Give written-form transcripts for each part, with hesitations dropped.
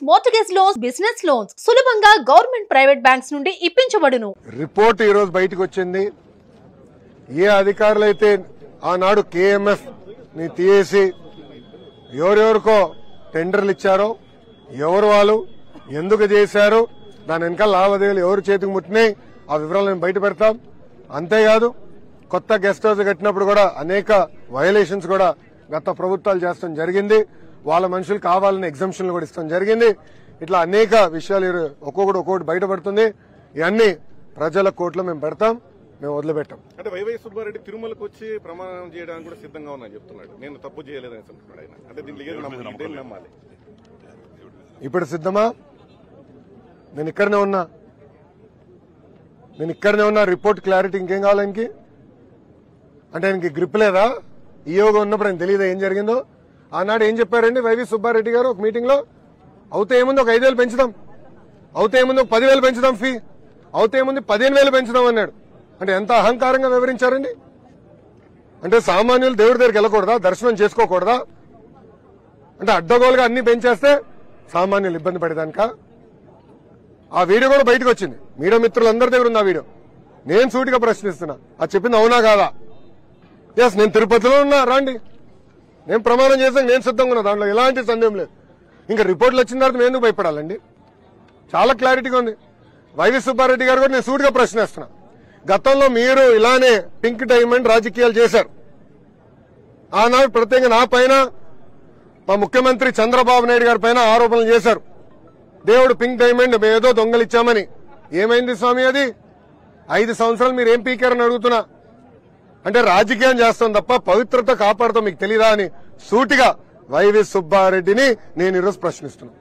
Mortgage loans, business loans సులభంగా government private banks నుండి ఇప్పించబడును. Report ఈ రోజు బయటకు వచ్చింది. ఏ అధికారులైతే ఆనాడు కేఎంఎఫ్ ని తీసి ఎవరెవరికో టెండర్లు ఇచ్చారో, ఎవరు వాళ్ళు ఎందుకు చేశారు, దాని వెనకాల లావాదేవీలు ఎవరు చేతికి ముట్టినాయి, ఆ వివరాలు మేము బయట పెడతాం. అంతేకాదు కొత్త గెస్ట్ హౌస్ కట్టినప్పుడు కూడా అనేక వయలేషన్స్ కూడా గత ప్రభుత్వాలు చేస్తాం జరిగింది. వాళ్ళ మనుషులు కావాలని ఎగ్జంప్షన్లు కూడా ఇస్తాం జరిగింది. ఇట్లా అనేక విషయాలు ఒక్కొక్కటి బయటపడుతుంది. ఇవన్నీ ప్రజల కోర్టులో మేము పెడతాం, మేము వదిలిపెట్టాం. అంటే వైవై సుబ్బారెడ్డి తిరుమలకు వచ్చి ప్రమాణం చేయడానికి కూడా సిద్ధంగా ఉన్నా చెప్తున్నాడు. నేను తప్పు చేయలేదని చెప్తున్నాడు ఆయన. అంటే దీనికి నమ్మాలి. ఇప్పుడు సిద్ధమా? నేను ఇక్కడనే ఉన్నా. రిపోర్ట్ క్లారిటీ ఇంకేం కావాలి ఆయనకి? అంటే ఆయనకి గ్రిప్ లేదా? ఈయోగా ఉన్నప్పుడు ఆయన తెలియదా ఏం జరిగిందో? ఆనాడు ఏం చెప్పారండి వైవి సుబ్బారెడ్డి గారు ఒక మీటింగ్ లో? అవుతే ఏముంది ఒక 5,000 పెంచుదాం, అవుతే ఏముంది ఒక 10,000 పెంచుదాం, ఫీ అవుతే ఏముంది 15,000 పెంచుదాం అన్నాడు. అంటే ఎంత అహంకారంగా వివరించారండి. అంటే సామాన్యులు దేవుడి దగ్గరికి వెళ్ళకూడదా, దర్శనం చేసుకోకూడదా? అంటే అడ్డగోలుగా అన్ని పెంచేస్తే సామాన్యులు ఇబ్బంది పడేదానిక? ఆ వీడియో కూడా బయటకు వచ్చింది. మీడియా మిత్రులందరి దగ్గర ఉంది ఆ వీడియో. నేను సూటిగా ప్రశ్నిస్తున్నా, అది చెప్పింది అవునా కాదా? ఎస్, నేను తిరుపతిలో ఉన్నా, రండి, నేను ప్రమాణం చేసాను, నేను సిద్ధంగా ఉన్నా, దాంట్లో ఎలాంటి సందేహం లేదు. ఇంకా రిపోర్ట్లు వచ్చిన తర్వాత మేము ఎందుకు భయపడాలండి? చాలా క్లారిటీగా ఉంది. వైవి సుబ్బారెడ్డి గారు కూడా నేను సూటిగా ప్రశ్నిస్తున్నా. గతంలో మీరు ఇలానే పింక్ డైమండ్ రాజకీయాలు చేశారు. ఆనాడు ప్రత్యేకంగా నా పైన, మా ముఖ్యమంత్రి చంద్రబాబు నాయుడు గారి పైన ఆరోపణలు చేశారు. దేవుడు పింక్ డైమండ్ ఏదో దొంగలిచ్చామని. ఏమైంది స్వామి అది? 5 సంవత్సరాలు మీరు ఏం పీకారని అడుగుతున్నా. అంటే రాజకీయం చేస్తాం తప్ప పవిత్రత కాపాడుతాం మీకు తెలీదా అని సూటిగా వైవి సుబ్బారెడ్డిని నేను ఈరోజు ప్రశ్నిస్తున్నా.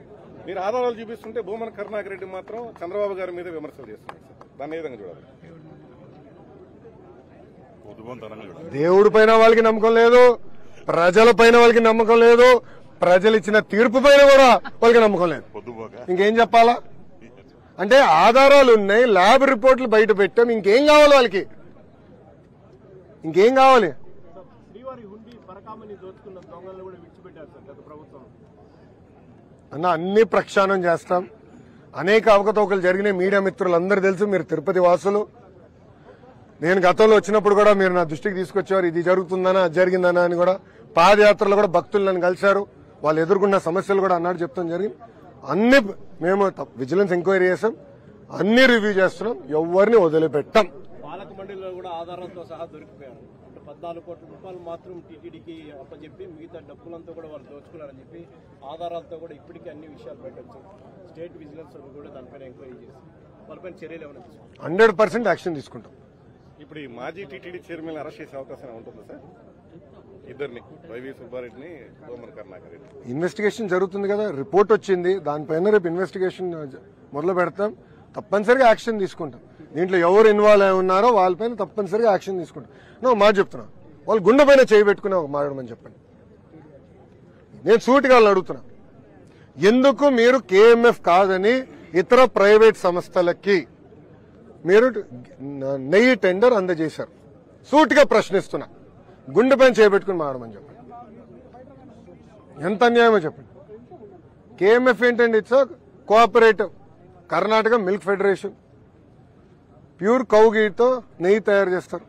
మీరు ఆధారాలు చూపిస్తుంటే భూమన కరుణాకర్ రెడ్డి మాత్రం చంద్రబాబు గారి మీద విమర్శలు చేస్తున్నారు. దాన్ని ఏ విధంగా చూడాలి? దేవుడి పైన వాళ్ళకి నమ్మకం లేదు, ప్రజల పైన వాళ్ళకి నమ్మకం లేదు, ప్రజలు ఇచ్చిన తీర్పు పైన కూడా వాళ్ళకి నమ్మకం లేదు. ఇంకేం చెప్పాలా? అంటే ఆధారాలు ఉన్నాయి, ల్యాబ్ రిపోర్ట్లు బయట పెట్టాం, ఇంకేం కావాలి వాళ్ళకి? ఇంకేం కావాలి? అన్న అన్ని ప్రక్షాళన చేస్తాం. అనేక అవకతవకలు జరిగినాయి, మీడియా మిత్రులందరూ తెలుసు. మీరు తిరుపతి వాసులు. నేను గతంలో వచ్చినప్పుడు కూడా మీరు నా దృష్టికి తీసుకొచ్చారు, ఇది జరుగుతుందనా అది జరిగిందనా అని. కూడా పాదయాత్రలో కూడా భక్తులు నన్ను కలిశారు, వాళ్ళు ఎదుర్కొన్న సమస్యలు కూడా అన్నాడు చెప్తాం జరిగింది. అన్ని మేము విజిలెన్స్ ఎంక్వైరీ చేసాం, అన్ని రివ్యూ చేస్తున్నాం, ఎవరిని వదిలిపెట్టాం. పాలక మండలిలో కూడా ఆధారాలతో సహా దొరికిపోయారు. 14 కోట్ల రూపాయలు మాత్రం టీటీడీకి అప్పచెప్పి మిగతా డబ్బులంతా కూడా వాళ్ళు దోచుకున్నారని చెప్పి ఆధారాలతో కూడా ఇప్పటికీ అన్ని విషయాలు పెట్టచ్చు. స్టేట్ విజిలెన్స్ కూడా దానిపైన ఎంక్వైరీ చేసి వాళ్ళపైన చర్యలు ఏమైనా తీసుకుంటాం. 100% యాక్షన్ తీసుకుంటాం. ఇప్పుడు ఈ మాజీ టీటీడీ చైర్మన్ అరెస్ట్ చేసే అవకాశం ఉంటుందా సార్? ఇద్దరిని, వైవి సుబ్బారెడ్డిని, భూమన కరుణాకర్ రెడ్డి. ఇన్వెస్టిగేషన్ జరుగుతుంది కదా, రిపోర్ట్ వచ్చింది, దానిపైన రేపు ఇన్వెస్టిగేషన్ మొదలు పెడతాం. తప్పనిసరిగా యాక్షన్ తీసుకుంటాం. దీంట్లో ఎవరు ఇన్వాల్వ్ అయి ఉన్నారో వాళ్ళపైన తప్పనిసరిగా యాక్షన్ తీసుకుంటాం. నువ్వు మాట చెప్తున్నా, వాళ్ళు గుండె పైన చేయి పెట్టుకుని ఒక మాట్లాడమని చెప్పండి. నేను సూటిగా అడుగుతున్నా, ఎందుకు మీరు కేఎంఎఫ్ కాదని ఇతర ప్రైవేట్ సంస్థలకి మీరు నెయ్యి టెండర్ అందజేశారు? సూటిగా ప్రశ్నిస్తున్నా, గుండె పైన చేపెట్టుకుని మాడమని చెప్పండి. ఎంత అన్యాయమో చెప్పండి. కేఎంఎఫ్ ఏంటండి? It's cooperative Karnataka milk federation. Pure cow గీతో నెయ్యి తయారు చేస్తారు,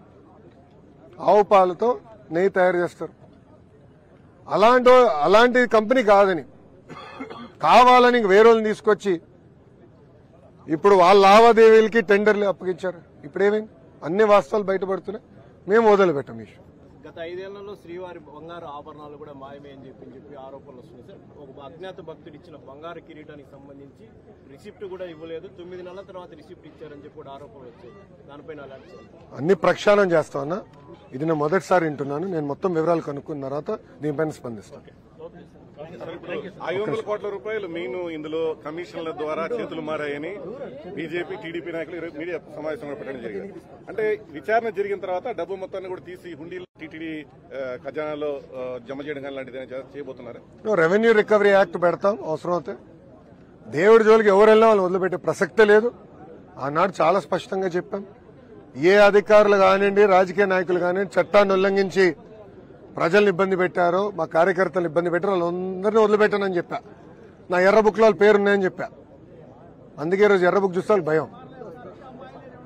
ఆవు పాలతో నెయ్యి తయారు చేస్తారు. అలాంటి కంపెనీ కాదని కావాలని వేరే వాళ్ళని తీసుకొచ్చి ఇప్పుడు వాళ్ళ లావాదేవీలకి టెండర్లు అప్పగించారు. ఇప్పుడేమైంది? అన్ని వాస్తవాలు బయటపడుతున్నాయి, మేము వదిలిపెట్టాం. ఈ గత 5 ఏళ్లలో శ్రీవారి బంగారు ఆభరణాలు కూడా మాయమే అని చెప్పి ఆరోపణలు వస్తున్నాయి సార్. ఒక అజ్ఞాత భక్తుడు ఇచ్చిన బంగారు కిరీటానికి సంబంధించి రిసిప్ట్ కూడా ఇవ్వలేదు, 9 నెలల తర్వాత రిసిప్ట్ ఇచ్చారని చెప్పి కూడా ఆరోపణలు వచ్చాయి. దానిపైన అన్ని ప్రక్షాళన చేస్తామన్నా. ఇది నేను మొదటిసారి వింటున్నాను. నేను మొత్తం వివరాలు కనుక్కున్న తర్వాత దీనిపైన స్పందిస్తాను. 500 కోట్ల రూపాయలు మీను ఇందులో కమిషన్ల ద్వారా చేతులు మారాయని బీజేపీ, టీడీపీ నాయకులు మీడియా సమావేశంలో పెట్టడం జరిగింది. అంటే విచారణ జరిగిన తర్వాత డబ్బు మొత్తాన్ని కూడా తీసి హుండీలో టీటీడీ ఖజానాలో జమ చేయడం కానీ లాంటిది చేయబోతున్నారు. రెవెన్యూ రికవరీ యాక్ట్ పెడతాం అవసరం అయితే. దేవుడి జోలికి ఎవరు వెళ్ళినా వాళ్ళు వదిలిపెట్టే ప్రసక్తే లేదు. ఆనాడు చాలా స్పష్టంగా చెప్పాం. ఏ అధికారులు కానివ్వండి, రాజకీయ నాయకులు కానివ్వండి, చట్టాన్ని ఉల్లంఘించి ప్రజల్ని ఇబ్బంది పెట్టారో, మా కార్యకర్తలు ఇబ్బంది పెట్టారో వాళ్ళందరినీ వదిలిపెట్టానని చెప్పా. నా ఎర్ర బుక్లో వాళ్ళ పేరున్నాయని చెప్పా. అందుకే ఈరోజు ఎర్ర బుక్ చూస్తే భయం.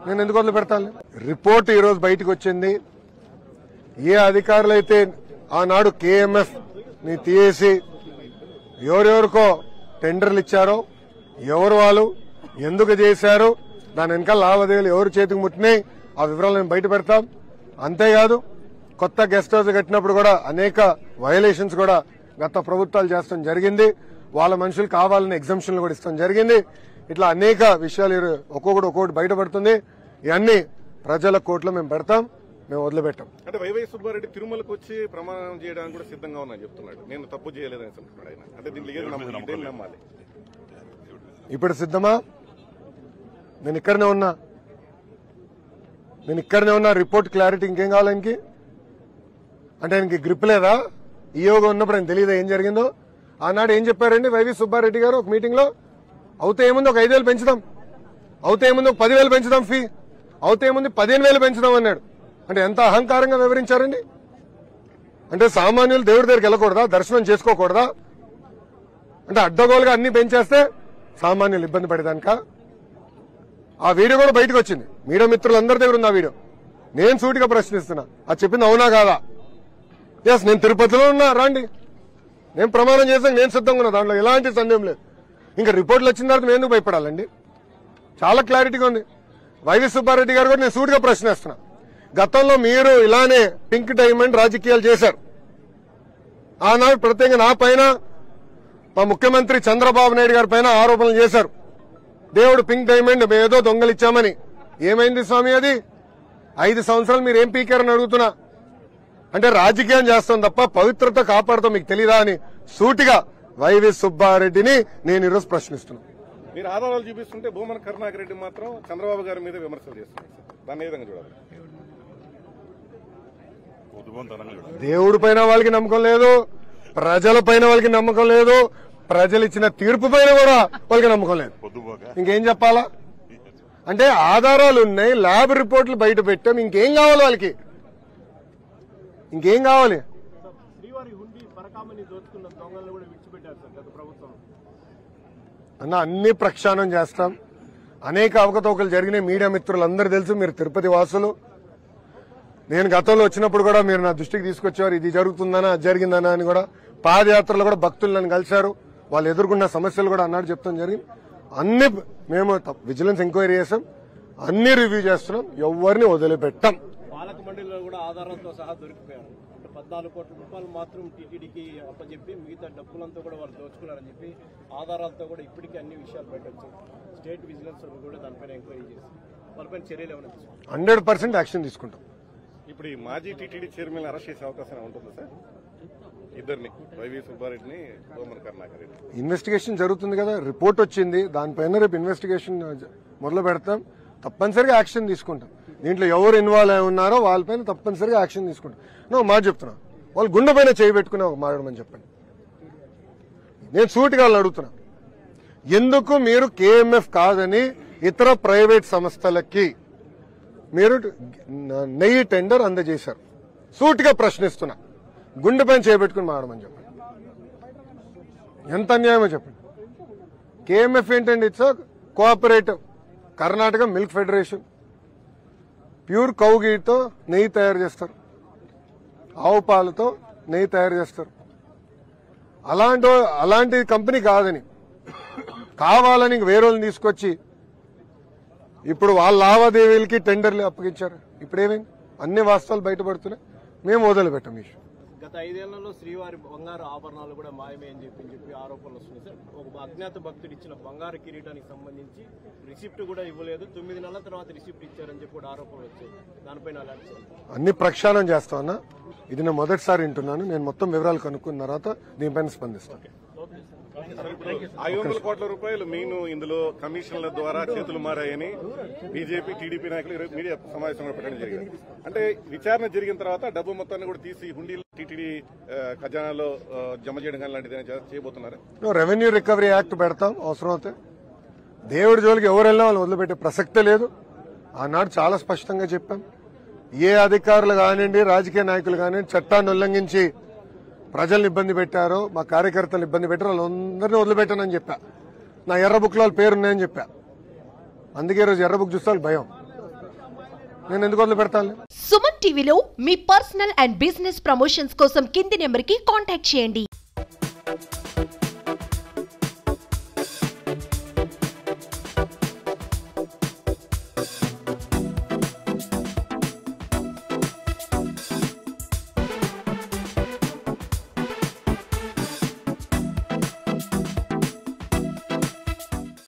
నేను ఎందుకు వదిలి పెడతాను? రిపోర్ట్ ఈరోజు బయటకు వచ్చింది. ఏ అధికారులు అయితే ఆనాడు KMF ని తీసి ఎవరెవరికో టెండర్లు ఇచ్చారో, ఎవరు వాళ్ళు ఎందుకు చేశారు, దాని వెనకాల లావాదేవీలు ఎవరు చేతికి ముట్టినాయి, ఆ వివరాలు నేను బయట పెడతాం. అంతేకాదు కొత్త గెస్ట్ హౌస్ కట్టినప్పుడు కూడా అనేక వయలేషన్స్ కూడా గత ప్రభుత్వాలు చేస్తాం జరిగింది. వాళ్ళ మనుషులు కావాలని ఎగ్జంప్షన్లు కూడా ఇస్తాం జరిగింది. ఇట్లా అనేక విషయాలు ఒక్కొక్కటి బయటపడుతుంది. ఇవన్నీ ప్రజల కోర్టులో మేము పెడతాం, మేము వదిలిపెట్టాం. అంటే వైవై సుబ్బారెడ్డి తిరుమలకు వచ్చి ప్రమాణం చేయడానికి కూడా సిద్ధంగా ఉన్నా చెప్తున్నాడు. నేను తప్పు చేయలేదని చెప్తున్నాడు ఆయన. అంటే దీంట్లో నమ్మాలి. ఇప్పుడు సిద్ధమా? నేను ఇక్కడనే ఉన్నా. రిపోర్ట్ క్లారిటీ ఇంకేం కావాలి ఆయనకి? అంటే ఆయనకి గ్రిప్ లేదా? ఈయోగా ఉన్నప్పుడు ఆయన తెలియదా ఏం జరిగిందో? ఆనాడు ఏం చెప్పారండి వైవి సుబ్బారెడ్డి గారు ఒక మీటింగ్ లో? అవుతే ఏముంది ఒక 5,000 పెంచుదాం, అవుతే ఏముంది ఒక 10,000 పెంచుదాం, ఫీ అవుతే ఏముంది 15,000 పెంచుదాం అన్నాడు. అంటే ఎంత అహంకారంగా వివరించారండి. అంటే సామాన్యులు దేవుడి దగ్గరికి వెళ్ళకూడదా, దర్శనం చేసుకోకూడదా? అంటే అడ్డగోలుగా అన్ని పెంచేస్తే సామాన్యులు ఇబ్బంది పడేదానిక? ఆ వీడియో కూడా బయటకు వచ్చింది, మీడియా మిత్రులందరి దగ్గర ఉంది ఆ వీడియో. నేను సూటిగా ప్రశ్నిస్తున్నా, అది చెప్పింది అవునా కాదా? ఎస్, నేను తిరుపతిలో ఉన్నా, రండి, నేను ప్రమాణం చేశాను, నేను సిద్ధంగా ఉన్నా, దాంట్లో ఎలాంటి సందేహం లేదు. ఇంకా రిపోర్ట్లు వచ్చిన తర్వాత మేము ఎందుకు భయపడాలండి? చాలా క్లారిటీగా ఉంది. వైవి సుబ్బారెడ్డి గారు కూడా నేను సూటిగా ప్రశ్నిస్తున్నా. గతంలో మీరు ఇలానే పింక్ డైమండ్ రాజకీయాలు చేశారు. ఆనాడు ప్రత్యేకంగా నా పైన, మా ముఖ్యమంత్రి చంద్రబాబు నాయుడు గారి పైన ఆరోపణలు చేశారు. దేవుడు పింక్ డైమండ్ ఏదో దొంగలిచ్చామని. ఏమైంది స్వామి అది? 5 సంవత్సరాలు మీరు ఏం పీకారని అడుగుతున్నా. అంటే రాజకీయం చేస్తాం తప్ప పవిత్రత కాపాడుతాం మీకు తెలీదా అని సూటిగా వైవి సుబ్బారెడ్డిని నేను ఈరోజు ప్రశ్నిస్తున్నాను. మీరు ఆధారాలు చూపిస్తుంటే భూమన కరుణాకర్ రెడ్డి మాత్రం చంద్రబాబు గారి మీద విమర్శలు చేస్తున్నారు. దాన్ని ఏ విధంగా చూడాలి? దేవుడి పైన వాళ్ళకి నమ్మకం లేదు, ప్రజల పైన వాళ్ళకి నమ్మకం లేదు, ప్రజలు ఇచ్చిన తీర్పు పైన కూడా వాళ్ళకి నమ్మకం లేదు. ఇంకేం చెప్పాలా? అంటే ఆధారాలు ఉన్నాయి, ల్యాబ్ రిపోర్ట్లు బయట పెట్టాం, ఇంకేం కావాలి వాళ్ళకి? ఇంకేం కావాలి? అన్న అన్ని ప్రక్షాళన చేస్తాం. అనేక అవకతవకలు జరిగినాయి, మీడియా మిత్రులందరూ తెలుసు, మీరు తిరుపతి వాసులు. నేను గతంలో వచ్చినప్పుడు కూడా మీరు నా దృష్టికి తీసుకొచ్చేవారు, ఇది జరుగుతుందనా అది జరిగిందనా అని కూడా. పాదయాత్రలో కూడా భక్తులు నన్ను కలిశారు, వాళ్ళు ఎదుర్కొన్న సమస్యలు కూడా అన్నాడు చెప్తాం జరిగింది. అన్ని మేము విజిలెన్స్ ఎంక్వైరీ చేసాం, అన్ని రివ్యూ చేస్తున్నాం, ఎవరిని వదిలిపెట్టాం. పాలక మండలిలో కూడా ఆధారాలతో సహా దొరికిపోయారు. 14 కోట్ల రూపాయలు మాత్రం టీటీడీకి అప్పచెప్పి మిగతా డబ్బులంతా కూడా వాళ్ళు దోచుకున్నారని చెప్పి ఆధారాలతో కూడా ఇప్పటికీ అన్ని విషయాలు బయటొచ్చాయి. స్టేట్ విజిలెన్స్ కూడా దానిపైన ఎంక్వైరీ చేసి వాళ్ళపైన చర్యలు ఏమైనా 100% యాక్షన్ తీసుకుంటాం. ఇప్పుడు ఈ మాజీ టీటీడీ చైర్మన్ అరెస్ట్ చేసే అవకాశం ఉంటుందా సార్? ఇద్దరిని, వైవి సుబ్బారెడ్డిని, భూమన కరుణాకర్ రెడ్డి. ఇన్వెస్టిగేషన్ జరుగుతుంది కదా, రిపోర్ట్ వచ్చింది, దానిపైన రేపు ఇన్వెస్టిగేషన్ మొదలు పెడతాం. తప్పనిసరిగా యాక్షన్ తీసుకుంటాం. దీంట్లో ఎవరు ఇన్వాల్వ్ అయి ఉన్నారో వాళ్ళపైన తప్పనిసరిగా యాక్షన్ తీసుకుంటాం. నువ్వు మాట చెప్తున్నా, వాళ్ళు గుండె పైన చేయి పెట్టుకుని ఒక మాట్లాడమని చెప్పండి. నేను సూటిగా వాళ్ళని అడుగుతున్నా, ఎందుకు మీరు KMF కాదని ఇతర ప్రైవేట్ సంస్థలకి మీరు నెయ్యి టెండర్ అందజేశారు? సూటిగా ప్రశ్నిస్తున్నా, గుండె పైన చేపెట్టుకుని మాడమని చెప్పండి. ఎంత అన్యాయమో చెప్పండి. KMF ఏంటండి? It's cooperative Karnataka milk federation. Pure cow గీతో నెయ్యి తయారు చేస్తారు, ఆవు పాలతో నెయ్యి తయారు చేస్తారు. అలాంటి కంపెనీ కాదని కావాలని వేరే వాళ్ళని తీసుకొచ్చి ఇప్పుడు వాళ్ళ లావాదేవీలకి టెండర్లు అప్పగించారు. ఇప్పుడేమైంది? అన్ని వాస్తవాలు బయటపడుతున్నాయి, మేము వదిలిపెట్టాం. ఈ గత 5 ఏళ్లలో శ్రీవారి బంగారు ఆభరణాలు కూడా మాయమే అని చెప్పి ఆరోపణలు వస్తున్నాయి సార్. ఒక అజ్ఞాత భక్తుడు ఇచ్చిన బంగారు కిరీటానికి సంబంధించి రిసిప్ట్ కూడా ఇవ్వలేదు, 9 నెలల తర్వాత రిసిప్ట్ ఇచ్చారని చెప్పి కూడా ఆరోపణలు వచ్చాయి. దానిపైన అన్ని ప్రక్షాళన చేస్తామన్నా. ఇది నేను మొదటిసారి వింటున్నాను. నేను మొత్తం వివరాలు కనుక్కున్న తర్వాత దీనిపైన స్పందిస్తాను. 500 కోట్ల రూపాయలు మీను ఇందులో కమిషన్ల ద్వారా చేతులు మారాయని బీజేపీ టీడీపీ నాయకులు మీడియా సమావేశంలో పెట్టడం జరిగింది. అంటే విచారణ జరిగిన తర్వాత డబ్బు మొత్తాన్ని కూడా తీసి హుండీలు టీటీడీ ఖజానాలో జమ చేయడం కానీ లాంటిది చేయబోతున్నారు. రెవెన్యూ రికవరీ యాక్ట్ పెడతాం అవసరం అయితే. దేవుడి జోలికి ఎవరు వెళ్ళినా వాళ్ళు వదిలిపెట్టే ప్రసక్తే లేదు. ఆనాడు చాలా స్పష్టంగా చెప్పాం, ఏ అధికారులు కానివ్వండి, రాజకీయ నాయకులు కానివ్వండి, చట్టాన్ని ఉల్లంఘించి ప్రజల్ని ఇబ్బంది పెట్టారో, మా కార్యకర్తలు ఇబ్బంది పెట్టారో వాళ్ళందరినీ వదిలిపెట్టానని చెప్పా. నా ఎర్ర బుక్లో వాళ్ళ పేరు ఉన్నాయని చెప్పా. అందుకే ఈరోజు ఎర్ర బుక్ చూస్తే వాళ్ళు భయం. నేను ఎందుకు వదిలిపెడతాను? సుమన్ టీవీలో మీ పర్సనల్ అండ్ బిజినెస్ ప్రమోషన్స్ కోసం కింది నెంబర్కి కాంటాక్ట్ చేయండి.